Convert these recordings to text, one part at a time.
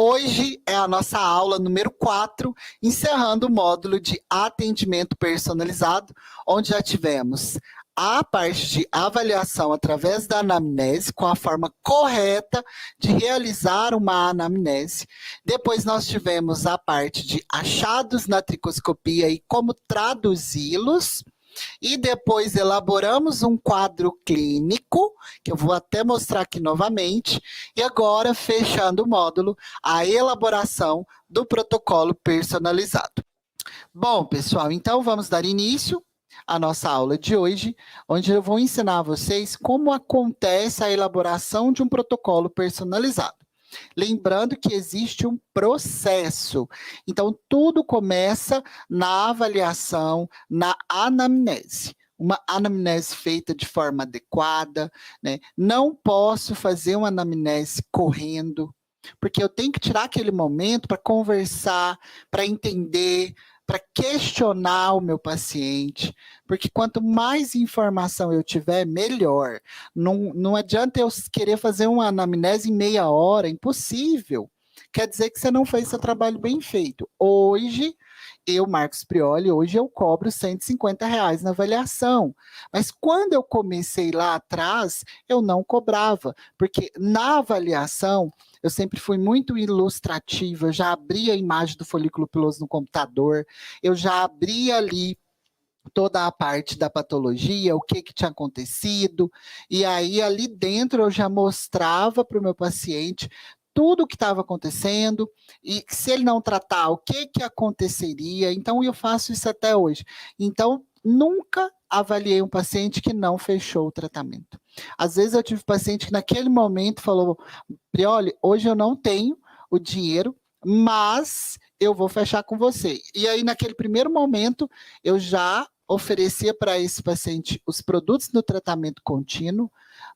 Hoje é a nossa aula número 4, encerrando o módulo de atendimento personalizado, onde já tivemos a parte de avaliação através da anamnese, com a forma correta de realizar uma anamnese. Depois nós tivemos a parte de achados na tricoscopia e como traduzi-los. E depois elaboramos um quadro clínico, que eu vou até mostrar aqui novamente, e agora, fechando o módulo, a elaboração do protocolo personalizado. Bom, pessoal, então vamos dar início à nossa aula de hoje, onde eu vou ensinar a vocês como acontece a elaboração de um protocolo personalizado. Lembrando que existe um processo. Então, tudo começa na avaliação, na anamnese. Uma anamnese feita de forma adequada, né? Não posso fazer uma anamnese correndo, porque eu tenho que tirar aquele momento para conversar, para entender, para questionar o meu paciente, porque quanto mais informação eu tiver, melhor. Não adianta eu querer fazer uma anamnese em meia hora, impossível. Quer dizer que você não fez seu trabalho bem feito. Hoje, eu, Marcos Prioli, hoje eu cobro R$ 150 na avaliação. Mas quando eu comecei lá atrás, eu não cobrava, porque na avaliação eu sempre fui muito ilustrativa, eu já abri a imagem do folículo piloso no computador, eu já abri ali toda a parte da patologia, o que tinha acontecido, e aí ali dentro eu já mostrava para o meu paciente tudo o que estava acontecendo, e se ele não tratar, o que aconteceria. Então, eu faço isso até hoje. Então, nunca avaliei um paciente que não fechou o tratamento. Às vezes eu tive paciente que naquele momento falou, Prioli, hoje eu não tenho o dinheiro, mas eu vou fechar com você. E aí, naquele primeiro momento, eu já oferecia para esse paciente os produtos do tratamento contínuo,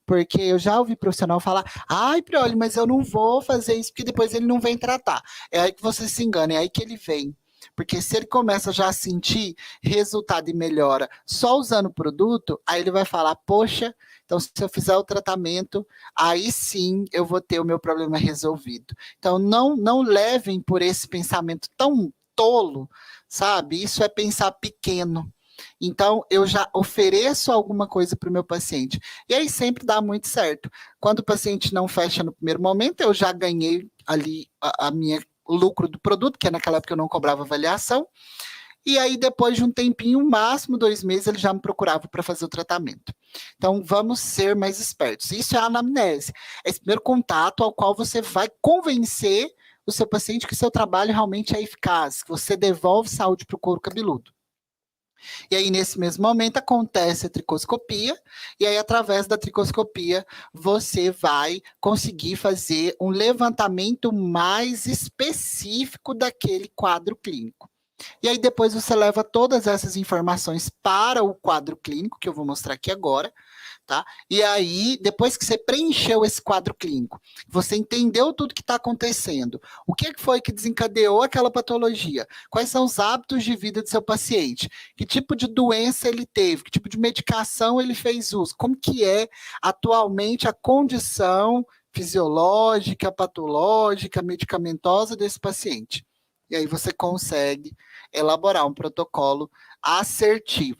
porque eu já ouvi profissional falar, ai, Prioli, mas eu não vou fazer isso, porque depois ele não vem tratar. É aí que você se engana, é aí que ele vem. Porque se ele começa já a sentir resultado e melhora só usando o produto, aí ele vai falar, poxa, então se eu fizer o tratamento, aí sim eu vou ter o meu problema resolvido. Então não levem por esse pensamento tão tolo, sabe? Isso é pensar pequeno. Então, eu já ofereço alguma coisa para o meu paciente. E aí sempre dá muito certo. Quando o paciente não fecha no primeiro momento, eu já ganhei ali a minha o lucro do produto, que naquela época eu não cobrava avaliação, e aí depois de um tempinho, máximo 2 meses, ele já me procurava para fazer o tratamento. Então, vamos ser mais espertos. Isso é a anamnese, é esse primeiro contato ao qual você vai convencer o seu paciente que o seu trabalho realmente é eficaz, que você devolve saúde para o couro cabeludo. E aí, nesse mesmo momento, acontece a tricoscopia, e aí, através da tricoscopia, você vai conseguir fazer um levantamento mais específico daquele quadro clínico. E aí, depois, você leva todas essas informações para o quadro clínico, que eu vou mostrar aqui agora, tá? E aí, depois que você preencheu esse quadro clínico, você entendeu tudo que está acontecendo, o que foi que desencadeou aquela patologia, quais são os hábitos de vida do seu paciente, que tipo de doença ele teve, que tipo de medicação ele fez uso, como que é atualmente a condição fisiológica, patológica, medicamentosa desse paciente. E aí você consegue elaborar um protocolo assertivo.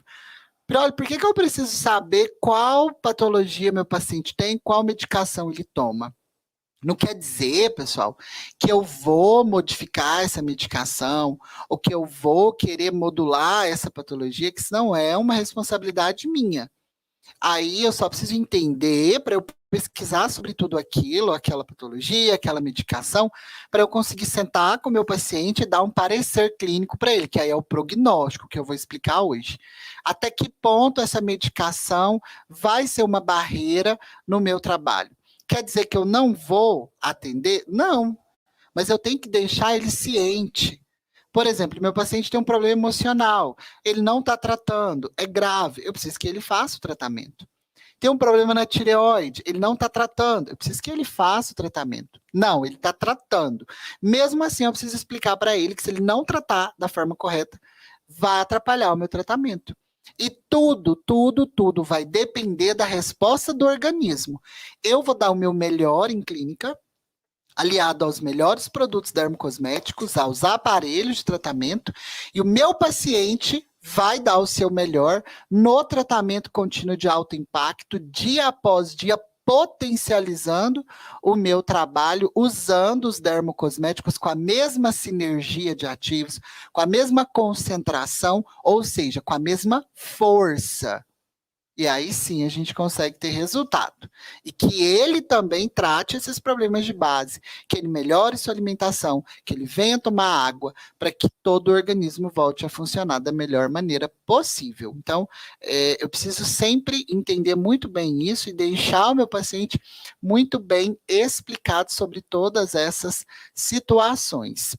Prioli, por que eu preciso saber qual patologia meu paciente tem, qual medicação ele toma? Não quer dizer, pessoal, que eu vou modificar essa medicação ou que eu vou querer modular essa patologia, que isso não é uma responsabilidade minha. Aí eu só preciso entender para eu pesquisar sobre tudo aquilo, aquela patologia, aquela medicação, para eu conseguir sentar com o meu paciente e dar um parecer clínico para ele, que aí é o prognóstico que eu vou explicar hoje. Até que ponto essa medicação vai ser uma barreira no meu trabalho? Quer dizer que eu não vou atender? Não, mas eu tenho que deixar ele ciente. Por exemplo, meu paciente tem um problema emocional, ele não está tratando, é grave, eu preciso que ele faça o tratamento. Tem um problema na tireoide, ele não está tratando, eu preciso que ele faça o tratamento. Não, ele está tratando. Mesmo assim, eu preciso explicar para ele que se ele não tratar da forma correta, vai atrapalhar o meu tratamento. E tudo vai depender da resposta do organismo. Eu vou dar o meu melhor em clínica, aliado aos melhores produtos dermocosméticos, aos aparelhos de tratamento, e o meu paciente vai dar o seu melhor no tratamento contínuo de alto impacto, dia após dia, potencializando o meu trabalho, usando os dermocosméticos com a mesma sinergia de ativos, com a mesma concentração, ou seja, com a mesma força. E aí sim a gente consegue ter resultado. E que ele também trate esses problemas de base, que ele melhore sua alimentação, que ele venha tomar água, para que todo o organismo volte a funcionar da melhor maneira possível. Então, eu preciso sempre entender muito bem isso e deixar o meu paciente muito bem explicado sobre todas essas situações.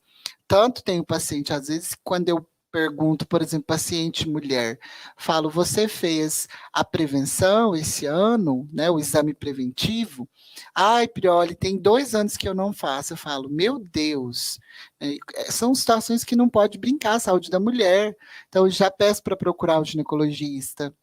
Tanto tem o paciente, às vezes, quando eu pergunto, por exemplo, paciente mulher, falo, você fez a prevenção esse ano, né, o exame preventivo? Ai, Prioli, tem 2 anos que eu não faço. Eu falo, meu Deus, são situações que não pode brincar, a saúde da mulher. Então, eu já peço para procurar o ginecologista.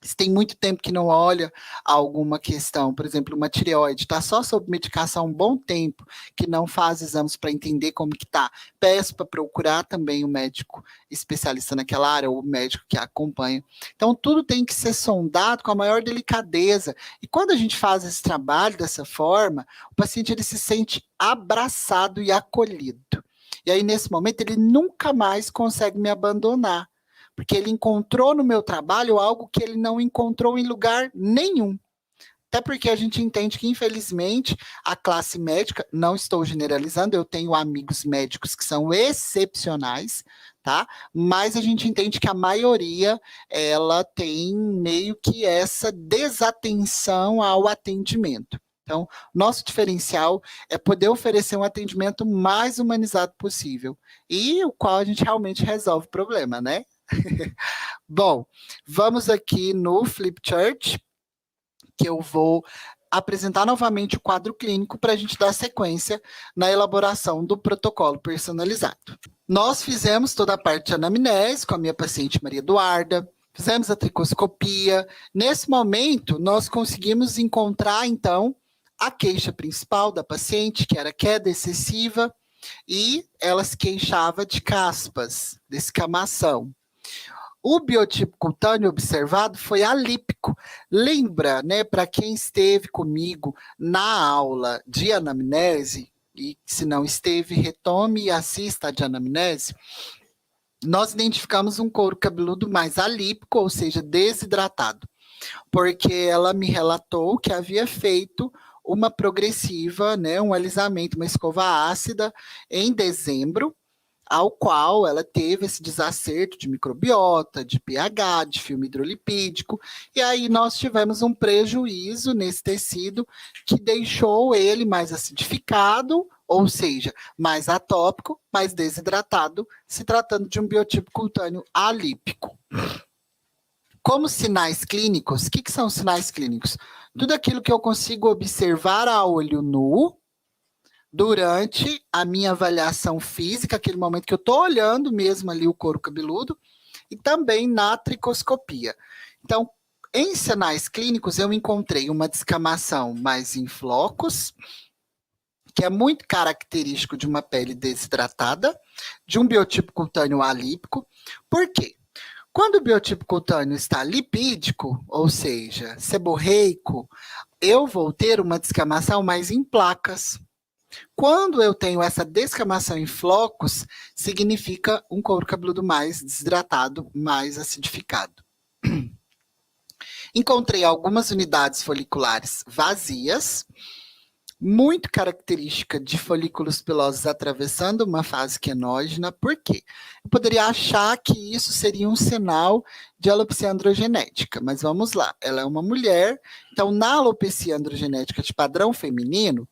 Se tem muito tempo que não olha alguma questão, por exemplo, uma tireoide, está só sob medicação há um bom tempo, que não faz exames para entender como que está, peço para procurar também o médico especialista naquela área, ou o médico que a acompanha. Então, tudo tem que ser sondado com a maior delicadeza. E quando a gente faz esse trabalho dessa forma, o paciente ele se sente abraçado e acolhido. E aí, nesse momento, ele nunca mais consegue me abandonar, porque ele encontrou no meu trabalho algo que ele não encontrou em lugar nenhum. Até porque a gente entende que, infelizmente, a classe médica, não estou generalizando, eu tenho amigos médicos que são excepcionais, tá? Mas a gente entende que a maioria, ela tem meio que essa desatenção ao atendimento. Então, nosso diferencial é poder oferecer um atendimento mais humanizado possível, e o qual a gente realmente resolve o problema, né? Bom, vamos aqui no Flipchart, que eu vou apresentar novamente o quadro clínico para a gente dar sequência na elaboração do protocolo personalizado. Nós fizemos toda a parte de anamnese com a minha paciente Maria Eduarda, fizemos a tricoscopia. Nesse momento, nós conseguimos encontrar, então, a queixa principal da paciente, que era queda excessiva, e ela se queixava de caspas, descamação. O biotipo cutâneo observado foi alípico. Lembra, né, para quem esteve comigo na aula de anamnese, e se não esteve, retome e assista a de anamnese, nós identificamos um couro cabeludo mais alípico, ou seja, desidratado, porque ela me relatou que havia feito uma progressiva, né, um alisamento, uma escova ácida em dezembro, ao qual ela teve esse desacerto de microbiota, de pH, de filme hidrolipídico, e aí nós tivemos um prejuízo nesse tecido que deixou ele mais acidificado, ou seja, mais atópico, mais desidratado, se tratando de um biotipo cutâneo alípico. Como sinais clínicos, o que são sinais clínicos? Tudo aquilo que eu consigo observar a olho nu, durante a minha avaliação física, aquele momento que eu estou olhando mesmo ali o couro cabeludo, e também na tricoscopia. Então, em sinais clínicos, eu encontrei uma descamação mais em flocos, que é muito característico de uma pele desidratada, de um biotipo cutâneo alípico. Por quê? Quando o biotipo cutâneo está lipídico, ou seja, seborreico, eu vou ter uma descamação mais em placas. Quando eu tenho essa descamação em flocos, significa um couro cabeludo mais desidratado, mais acidificado. Encontrei algumas unidades foliculares vazias, muito característica de folículos pilosos atravessando uma fase quenógena. Por quê? Eu poderia achar que isso seria um sinal de alopecia androgenética, mas vamos lá, ela é uma mulher, então na alopecia androgenética de padrão feminino,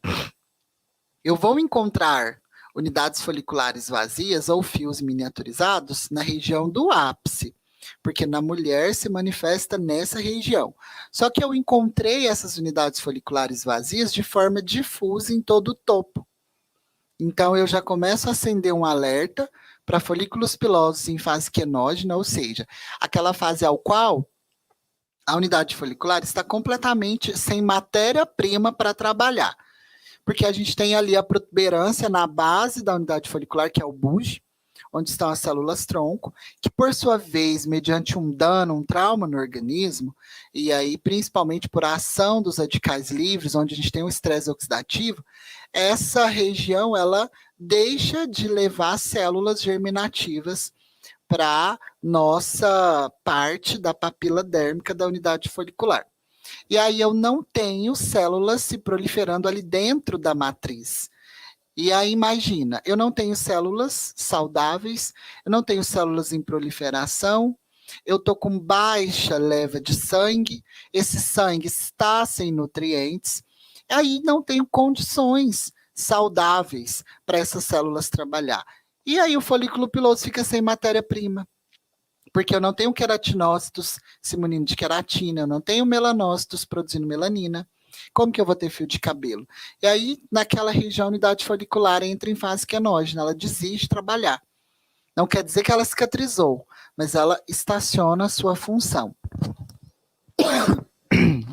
eu vou encontrar unidades foliculares vazias ou fios miniaturizados na região do ápice, porque na mulher se manifesta nessa região. Só que eu encontrei essas unidades foliculares vazias de forma difusa em todo o topo. Então, eu já começo a acender um alerta para folículos pilosos em fase quenógena, ou seja, aquela fase ao qual a unidade folicular está completamente sem matéria-prima para trabalhar. porque a gente tem ali a protuberância na base da unidade folicular, que é o bulge, onde estão as células tronco, que por sua vez, mediante um dano, um trauma no organismo, e aí principalmente por ação dos radicais livres, onde a gente tem um estresse oxidativo, essa região ela deixa de levar células germinativas para nossa parte da papila dérmica da unidade folicular. E aí eu não tenho células se proliferando ali dentro da matriz. E aí imagina, eu não tenho células saudáveis, eu não tenho células em proliferação, eu estou com baixa leva de sangue, esse sangue está sem nutrientes, aí não tenho condições saudáveis para essas células trabalhar. E aí o folículo piloso fica sem matéria-prima, porque eu não tenho queratinócitos se munindo de queratina, eu não tenho melanócitos produzindo melanina. Como que eu vou ter fio de cabelo? E aí, naquela região, a unidade folicular entra em fase quenógena, ela desiste de trabalhar. Não quer dizer que ela cicatrizou, mas ela estaciona a sua função.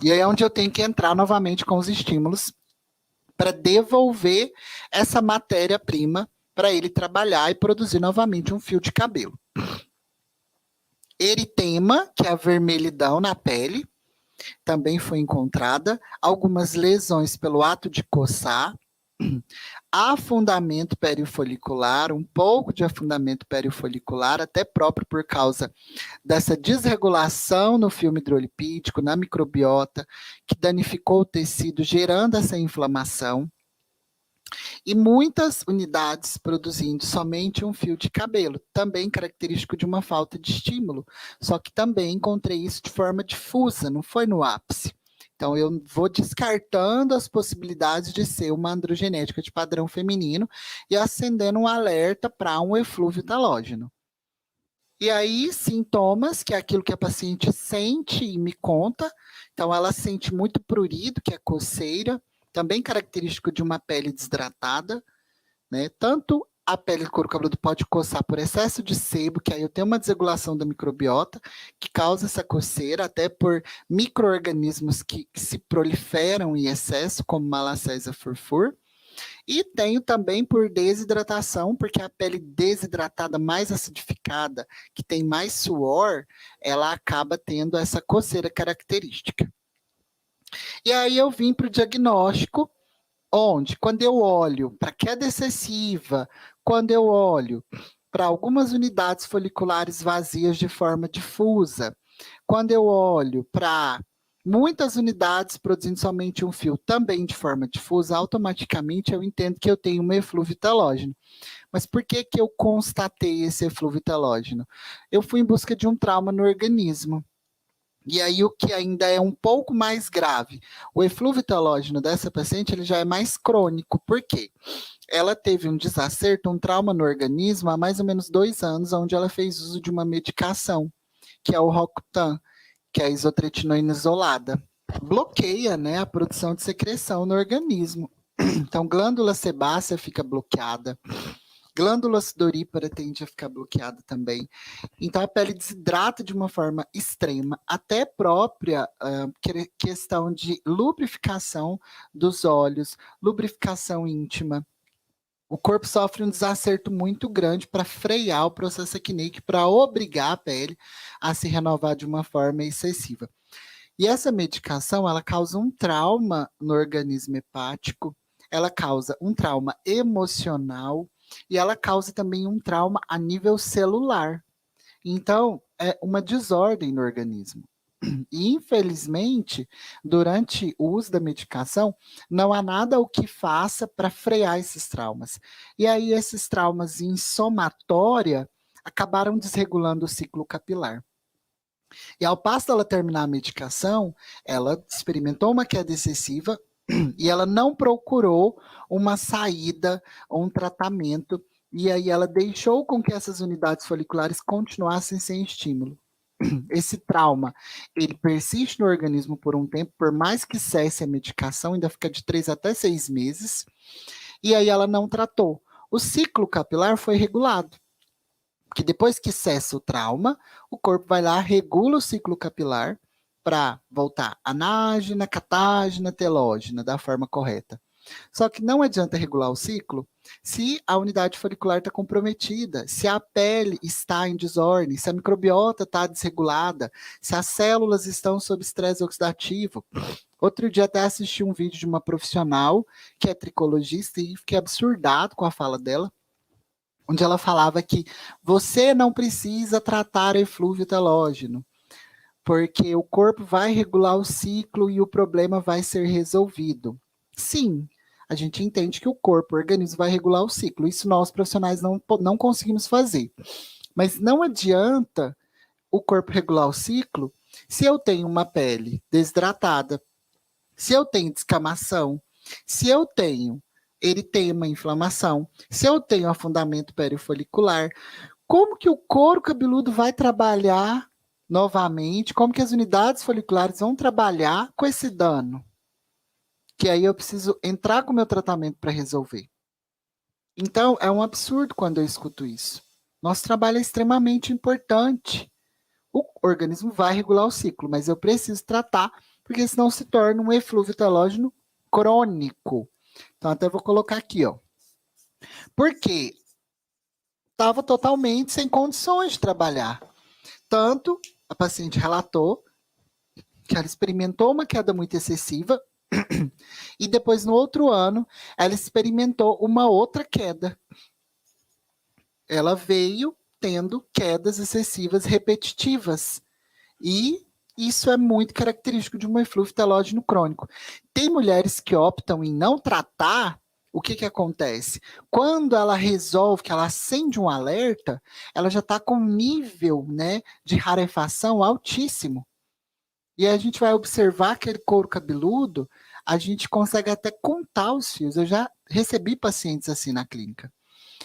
E aí é onde eu tenho que entrar novamente com os estímulos para devolver essa matéria-prima para ele trabalhar e produzir novamente um fio de cabelo. Eritema, que é a vermelhidão na pele, também foi encontrada, algumas lesões pelo ato de coçar, afundamento periofolicular, um pouco de afundamento periofolicular, até próprio por causa dessa desregulação no filme hidrolipídico, na microbiota, que danificou o tecido, gerando essa inflamação. E muitas unidades produzindo somente um fio de cabelo, também característico de uma falta de estímulo, só que também encontrei isso de forma difusa, não foi no ápice. Então, eu vou descartando as possibilidades de ser uma androgenética de padrão feminino e acendendo um alerta para um eflúvio talógeno. E aí, sintomas, que é aquilo que a paciente sente e me conta. Então, ela sente muito prurido, que é coceira, também característico de uma pele desidratada, né? Tanto a pele do couro cabeludo pode coçar por excesso de sebo, que aí eu tenho uma desregulação da microbiota, que causa essa coceira, até por micro-organismos que se proliferam em excesso, como Malacésia furfur. E tenho também por desidratação, porque a pele desidratada mais acidificada, que tem mais suor, ela acaba tendo essa coceira característica. E aí eu vim para o diagnóstico, onde, quando eu olho para queda excessiva, quando eu olho para algumas unidades foliculares vazias de forma difusa, quando eu olho para muitas unidades produzindo somente um fio, também de forma difusa, automaticamente eu entendo que eu tenho um eflúvio talógeno. Mas por que que eu constatei esse eflúvio talógeno? Eu fui em busca de um trauma no organismo. E aí o que ainda é um pouco mais grave, o eflúvio talógeno dessa paciente ele já é mais crônico. Por quê? Ela teve um desacerto, um trauma no organismo há mais ou menos 2 anos, onde ela fez uso de uma medicação, que é o Rocutan, que é a isotretinoína isolada. Bloqueia, né, a produção de secreção no organismo. Então, glândula sebácea fica bloqueada, glândula sudorípara tende a ficar bloqueada também. Então, a pele desidrata de uma forma extrema, até própria questão de lubrificação dos olhos, lubrificação íntima. O corpo sofre um desacerto muito grande para frear o processo acneico, para obrigar a pele a se renovar de uma forma excessiva. E essa medicação, ela causa um trauma no organismo hepático, ela causa um trauma emocional e ela causa também um trauma a nível celular. Então, é uma desordem no organismo. E, infelizmente, durante o uso da medicação, não há nada o que faça para frear esses traumas. E aí, esses traumas em somatória acabaram desregulando o ciclo capilar. E ao passo dela terminar a medicação, ela experimentou uma queda excessiva e ela não procurou uma saída ou um tratamento. E aí ela deixou com que essas unidades foliculares continuassem sem estímulo. Esse trauma, ele persiste no organismo por um tempo, por mais que cesse a medicação, ainda fica de 3 até 6 meses, e aí ela não tratou. O ciclo capilar foi regulado, porque depois que cessa o trauma, o corpo vai lá, regula o ciclo capilar para voltar anágena, catágena, telógena, da forma correta. Só que não adianta regular o ciclo se a unidade folicular está comprometida, se a pele está em desordem, se a microbiota está desregulada, se as células estão sob estresse oxidativo. Outro dia até assisti um vídeo de uma profissional que é tricologista e fiquei absurdado com a fala dela, onde ela falava que você não precisa tratar eflúvio telógeno, porque o corpo vai regular o ciclo e o problema vai ser resolvido. Sim, a gente entende que o corpo, o organismo vai regular o ciclo. Isso nós profissionais não conseguimos fazer. Mas não adianta o corpo regular o ciclo se eu tenho uma pele desidratada, se eu tenho descamação, se eu tenho eritema, inflamação, se eu tenho afundamento perifolicular, como que o couro cabeludo vai trabalhar novamente? Como que as unidades foliculares vão trabalhar com esse dano? Que aí eu preciso entrar com o meu tratamento para resolver. Então, é um absurdo quando eu escuto isso. Nosso trabalho é extremamente importante. O organismo vai regular o ciclo, mas eu preciso tratar, porque senão se torna um eflúvio telógeno crônico. Então, até vou colocar aqui, ó. Porque estava totalmente sem condições de trabalhar. Tanto a paciente relatou que ela experimentou uma queda muito excessiva e depois, no outro ano, ela experimentou uma outra queda. Ela veio tendo quedas excessivas repetitivas. E isso é muito característico de um eflúvio telógeno crônico. Tem mulheres que optam em não tratar. O que acontece? Quando ela resolve, que ela acende um alerta, ela já está com um nível, né, de rarefação altíssimo. E a gente vai observar aquele couro cabeludo, a gente consegue até contar os fios. Eu já recebi pacientes assim na clínica.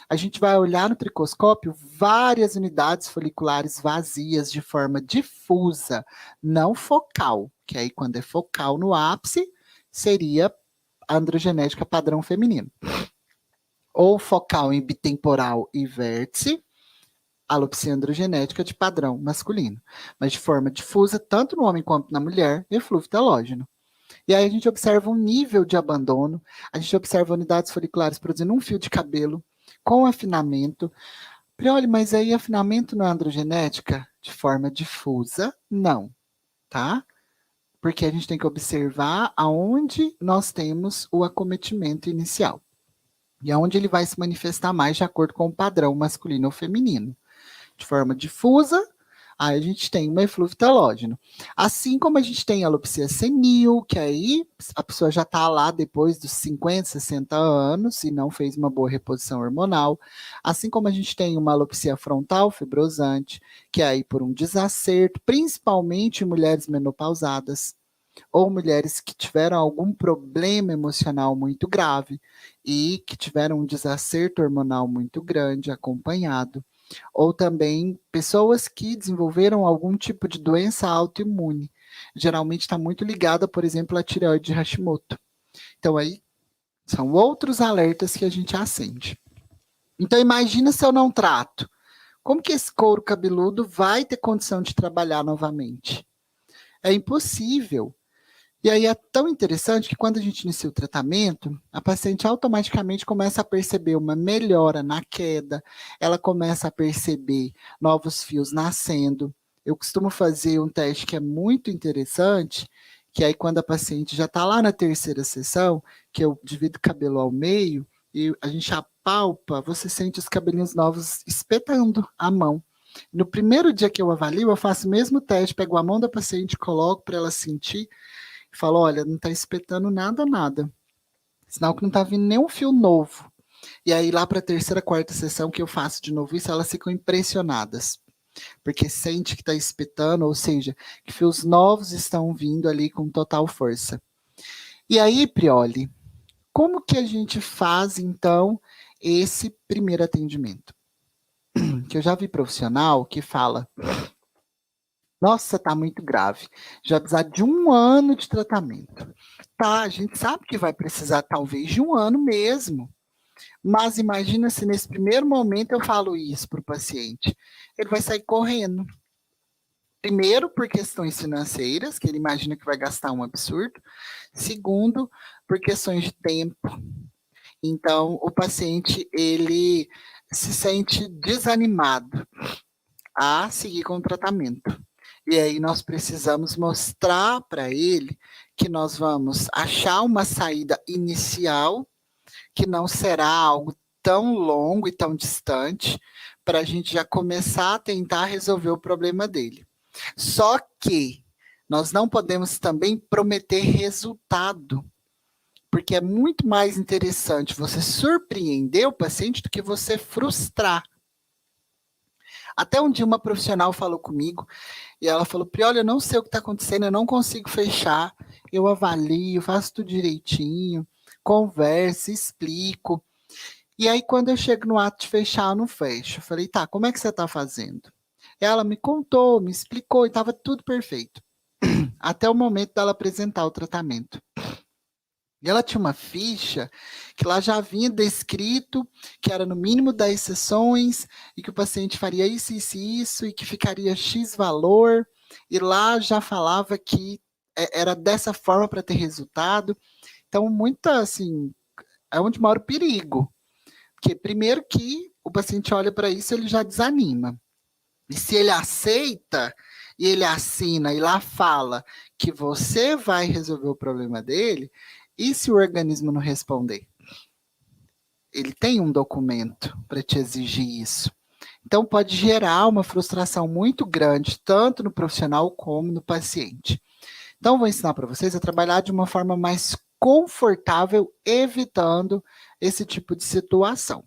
A gente vai olhar no tricoscópio várias unidades foliculares vazias de forma difusa, não focal, que aí quando é focal no ápice, seria a androgenética padrão feminino. Ou focal em bitemporal e vértice, alopecia androgenética de padrão masculino. Mas de forma difusa, tanto no homem quanto na mulher, eflúvio telógeno. E aí a gente observa um nível de abandono, a gente observa unidades foliculares produzindo um fio de cabelo com afinamento. Prioli, mas aí afinamento não é androgenética? De forma difusa, não, tá? Porque a gente tem que observar aonde nós temos o acometimento inicial. E aonde ele vai se manifestar mais de acordo com o padrão masculino ou feminino. De forma difusa, aí a gente tem uma eflúvio telógeno. Assim como a gente tem a alopecia senil, que aí a pessoa já está lá depois dos 50, 60 anos e não fez uma boa reposição hormonal. Assim como a gente tem uma alopecia frontal fibrosante, que é aí por um desacerto, principalmente em mulheres menopausadas ou mulheres que tiveram algum problema emocional muito grave e que tiveram um desacerto hormonal muito grande acompanhado, ou também pessoas que desenvolveram algum tipo de doença autoimune. Geralmente está muito ligada, por exemplo, à tireoide de Hashimoto. Então aí são outros alertas que a gente acende. Então imagina se eu não trato. Como que esse couro cabeludo vai ter condição de trabalhar novamente? É impossível. E aí é tão interessante que quando a gente inicia o tratamento, a paciente automaticamente começa a perceber uma melhora na queda, ela começa a perceber novos fios nascendo. Eu costumo fazer um teste que é muito interessante, que aí quando a paciente já está lá na terceira sessão, que eu divido o cabelo ao meio, e a gente apalpa, você sente os cabelinhos novos espetando a mão. No primeiro dia que eu avalio, eu faço o mesmo teste, pego a mão da paciente, coloco para ela sentir, e falo, olha, não está espetando nada, nada. Sinal que não está vindo nenhum fio novo. E aí, lá para a terceira, quarta sessão que eu faço de novo isso, elas ficam impressionadas. Porque sente que está espetando, ou seja, que fios novos estão vindo ali com total força. E aí, Prioli, como que a gente faz, então, esse primeiro atendimento? Que eu já vi profissional que fala, nossa, tá muito grave. Já vai precisar de 1 ano de tratamento. Tá, a gente sabe que vai precisar talvez de 1 ano mesmo. Mas imagina se nesse primeiro momento eu falo isso para o paciente. Ele vai sair correndo. Primeiro, por questões financeiras, que ele imagina que vai gastar um absurdo. Segundo, por questões de tempo. Então, o paciente, ele se sente desanimado a seguir com o tratamento. E aí nós precisamos mostrar para ele que nós vamos achar uma saída inicial, que não será algo tão longo e tão distante, para a gente já começar a tentar resolver o problema dele. Só que nós não podemos também prometer resultado, porque é muito mais interessante você surpreender o paciente do que você frustrar. Até um dia uma profissional falou comigo e ela falou: Prioli, eu não sei o que está acontecendo, eu não consigo fechar. Eu avalio, faço tudo direitinho, converso, explico. E aí, quando eu chego no ato de fechar, eu não fecho. Eu falei: tá, como é que você está fazendo? Ela me contou, me explicou e estava tudo perfeito. Até o momento dela apresentar o tratamento. E ela tinha uma ficha que lá já vinha descrito que era no mínimo 10 sessões e que o paciente faria isso, e que ficaria X valor. E lá já falava que era dessa forma para ter resultado. Então, muita, assim, é onde mora o perigo. Porque, primeiro, que o paciente olha para isso, ele já desanima. E se ele aceita e ele assina e lá fala que você vai resolver o problema dele, e se o organismo não responder? Ele tem um documento para te exigir isso. Então, pode gerar uma frustração muito grande, tanto no profissional como no paciente. Então, vou ensinar para vocês a trabalhar de uma forma mais confortável, evitando esse tipo de situação.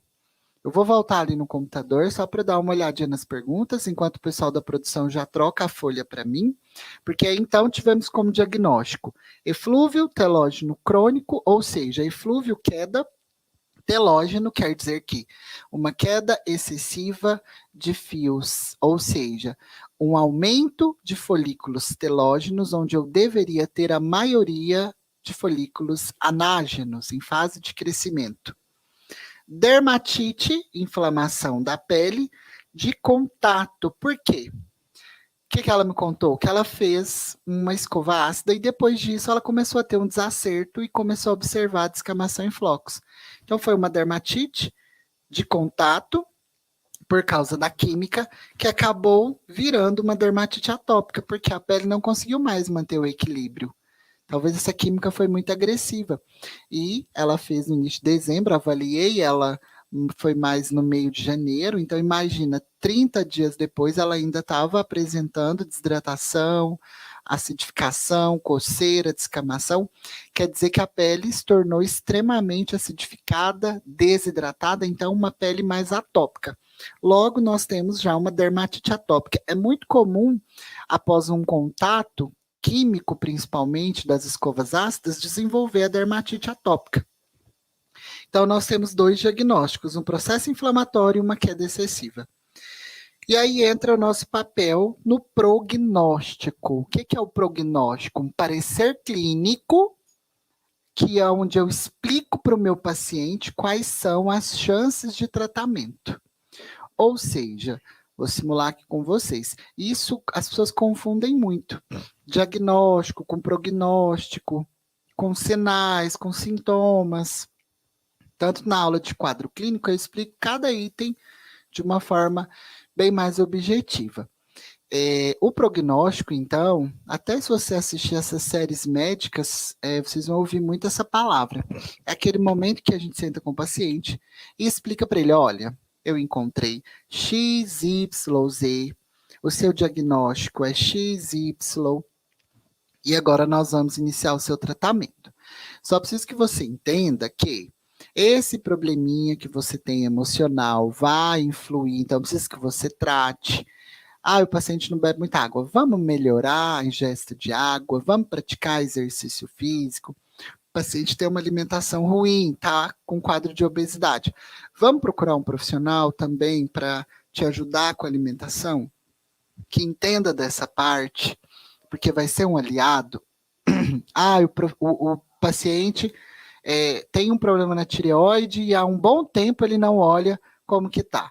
Eu vou voltar ali no computador só para dar uma olhadinha nas perguntas, enquanto o pessoal da produção já troca a folha para mim, porque aí então tivemos como diagnóstico eflúvio telógeno crônico, ou seja, eflúvio queda, telógeno quer dizer que uma queda excessiva de fios, ou seja, um aumento de folículos telógenos, onde eu deveria ter a maioria de folículos anágenos em fase de crescimento. Dermatite, inflamação da pele, de contato. Por quê? O que ela me contou? Que ela fez uma escova ácida e depois disso ela começou a ter um desacerto e começou a observar a descamação em flocos. Então foi uma dermatite de contato por causa da química que acabou virando uma dermatite atópica, porque a pele não conseguiu mais manter o equilíbrio. Talvez essa química foi muito agressiva. E ela fez no início de dezembro, avaliei, ela foi mais no meio de janeiro, então imagina, 30 dias depois ela ainda estava apresentando desidratação, acidificação, coceira, descamação. Quer dizer que a pele se tornou extremamente acidificada, desidratada, então uma pele mais atópica. Logo, nós temos já uma dermatite atópica. É muito comum, após um contato químico, principalmente, das escovas ácidas, desenvolver a dermatite atópica. Então, nós temos dois diagnósticos, um processo inflamatório e uma queda excessiva. E aí entra o nosso papel no prognóstico. O que é o prognóstico? Um parecer clínico, que é onde eu explico para o meu paciente quais são as chances de tratamento. Ou seja, vou simular aqui com vocês. Isso as pessoas confundem muito. Diagnóstico com prognóstico, com sinais, com sintomas. Tanto na aula de quadro clínico, eu explico cada item de uma forma bem mais objetiva. O prognóstico, então, até se você assistir essas séries médicas, vocês vão ouvir muito essa palavra. É aquele momento que a gente senta com o paciente e explica para ele, olha, eu encontrei X, Y, Z, o seu diagnóstico é X, Y, e agora nós vamos iniciar o seu tratamento. Só preciso que você entenda que esse probleminha que você tem emocional vai influir, então preciso que você trate. O paciente não bebe muita água. Vamos melhorar a ingesta de água, vamos praticar exercício físico. O paciente tem uma alimentação ruim, tá com quadro de obesidade. Vamos procurar um profissional também para te ajudar com a alimentação, que entenda dessa parte, porque vai ser um aliado. O paciente tem um problema na tireoide e há um bom tempo ele não olha como que tá.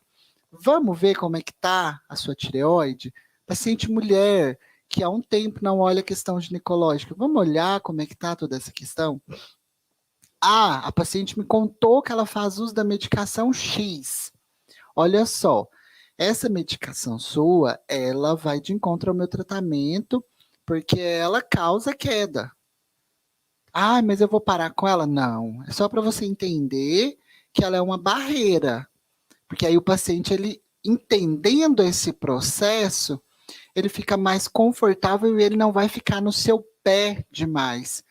Vamos ver como é que tá a sua tireoide? Paciente mulher, que há um tempo não olha a questão ginecológica. Vamos olhar como é que está toda essa questão? Ah, a paciente me contou que ela faz uso da medicação X. Olha só, essa medicação sua, ela vai de encontro ao meu tratamento, porque ela causa queda. Ah, mas eu vou parar com ela? Não, é só para você entender que ela é uma barreira, porque aí o paciente, ele entendendo esse processo, ele fica mais confortável e ele não vai ficar no seu pé demais,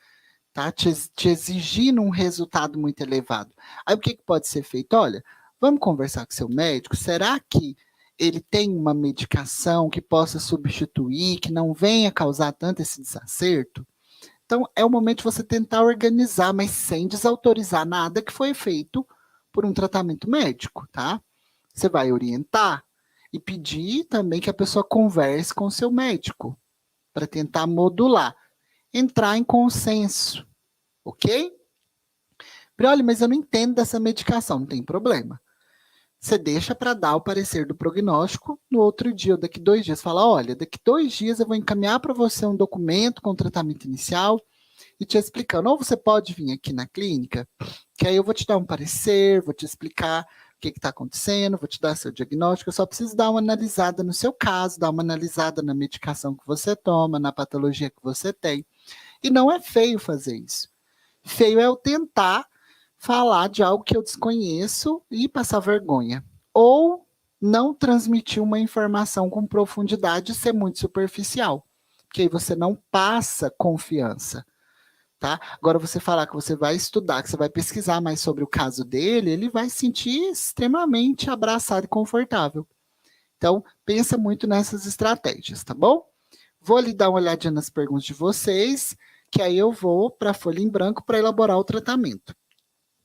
tá? Te exigindo um resultado muito elevado. Aí o que, que pode ser feito? Olha, vamos conversar com seu médico, será que ele tem uma medicação que possa substituir, que não venha causar tanto esse desacerto? Então, é o momento de você tentar organizar, mas sem desautorizar nada que foi feito por um tratamento médico, tá? Você vai orientar e pedir também que a pessoa converse com o seu médico para tentar modular, entrar em consenso, ok? Olha, mas eu não entendo dessa medicação, não tem problema. Você deixa para dar o parecer do prognóstico no outro dia ou daqui 2 dias. Fala, olha, daqui 2 dias eu vou encaminhar para você um documento com o tratamento inicial e te explicando. Ou você pode vir aqui na clínica, que aí eu vou te dar um parecer, vou te explicar o que está acontecendo, vou te dar seu diagnóstico. Eu só preciso dar uma analisada no seu caso, dar uma analisada na medicação que você toma, na patologia que você tem. E não é feio fazer isso. Feio é eu tentar falar de algo que eu desconheço e passar vergonha. Ou não transmitir uma informação com profundidade e ser muito superficial. Porque aí você não passa confiança. Tá? Agora, você falar que você vai estudar, que você vai pesquisar mais sobre o caso dele, ele vai se sentir extremamente abraçado e confortável. Então, pensa muito nessas estratégias, tá bom? Vou ali dar uma olhadinha nas perguntas de vocês, que aí eu vou para a folha em branco para elaborar o tratamento.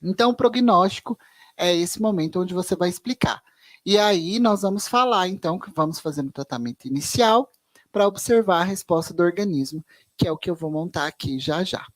Então, o prognóstico é esse momento onde você vai explicar. E aí, nós vamos falar, então, que vamos fazer um tratamento inicial para observar a resposta do organismo, que é o que eu vou montar aqui já já.